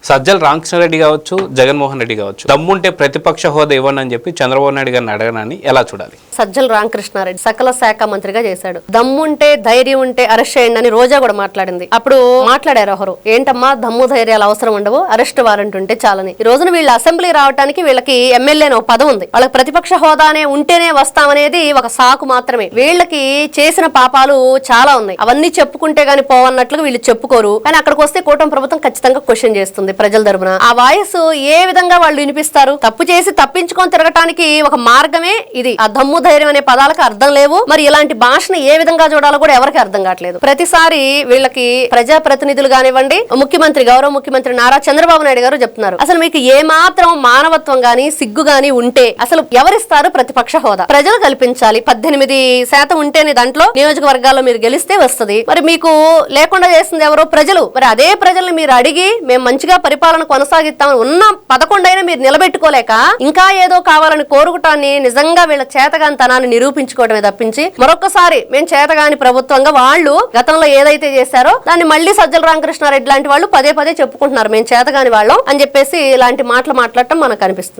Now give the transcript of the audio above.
సజ్జల రామకృష్ణారెడ్డి కావచ్చు, జగన్మోహన్ రెడ్డి కావచ్చు, దమ్ముంటే ప్రతిపక్ష హోదా ఇవ్వండి అని చెప్పి చంద్రబాబు నాయుడు గారిని అడగనని ఎలా చూడాలి? సజ్జల రామకృష్ణారెడ్డి సకల శాఖ మంత్రిగా చేశాడు. దమ్ముంటే ధైర్యం ఉంటే అరెస్ట్ చేయండి అని రోజా కూడా మాట్లాడింది. అప్పుడు మాట్లాడారు ఒకరు, ఏంటమ్మా దమ్ము ధైర్యాలు అవసరం ఉండవు, అరెస్ట్ వారెంట్ ఉంటే చాలని. ఈ రోజున వీళ్ళ అసెంబ్లీ రావడానికి వీళ్ళకి ఎమ్మెల్యే ఒక పదం ఉంది. వాళ్ళకి ప్రతిపక్ష హోదానే ఉంటేనే వస్తామనేది ఒక సాకు మాత్రమే. వీళ్ళకి చేసిన పాపాలు చాలా ఉన్నాయి, అవన్నీ చెప్పుకుంటే గాని పోవన్నట్లుగా వీళ్ళు చెప్పుకోరు. కానీ అక్కడికి వస్తే కూటమి ప్రభుత్వం ఖచ్చితంగా క్వశ్చన్ చేస్తుంది ప్రజల తరపున. ఆ వాయిస్ ఏ విధంగా వాళ్ళు వినిపిస్తారు? తప్పు చేసి తప్పించుకొని తిరగటానికి ఒక మార్గమే ఇది. ఆ దమ్ము ధైర్యం అనే పదాలకు అర్థం లేవు. మరి ఇలాంటి భాషను ఏ విధంగా చూడాలో కూడా ఎవరికి అర్థం కావట్లేదు. ప్రతిసారి వీళ్ళకి ప్రజా ప్రతినిధులు కానివ్వండి, గౌరవ ముఖ్యమంత్రి నారా చంద్రబాబు నాయుడు గారు చెప్తున్నారు, అసలు మీకు ఏ మాత్రం మానవత్వం గాని సిగ్గు గాని ఉంటే అసలు ఎవరిస్తారు ప్రతిపక్ష హోదా? ప్రజలు కల్పించాలి. 18% ఉంటేనే దాంట్లో నియోజకవర్గాల్లో మీరు గెలిస్తే వస్తుంది. మరి మీకు లేకుండా చేస్తుంది ఎవరో? ప్రజలు. మరి అదే ప్రజల్ని మీరు అడిగి మేము మంచిగా పరిపాలన కొనసాగిస్తామని ఉన్న 11 అయినా మీరు నిలబెట్టుకోలేక ఇంకా ఏదో కావాలని కోరుకుంటాన్ని నిజంగా వీళ్ళ చేతగానితనాన్ని నిరూపించుకోవడమే తప్పించి మరొకసారి మేము చేతగాని ప్రభుత్వంగా వాళ్ళు గతంలో ఏదైతే చేశారో దాన్ని మళ్ళీ సజ్జల రామకృష్ణారెడ్డి లాంటి వాళ్ళు పదే పదే చెప్పుకుంటున్నారు, మేము చేతగాని వాళ్ళం అని చెప్పేసి ఇలాంటి మాటలు మాట్లాడటం మనకు కనిపిస్తుంది.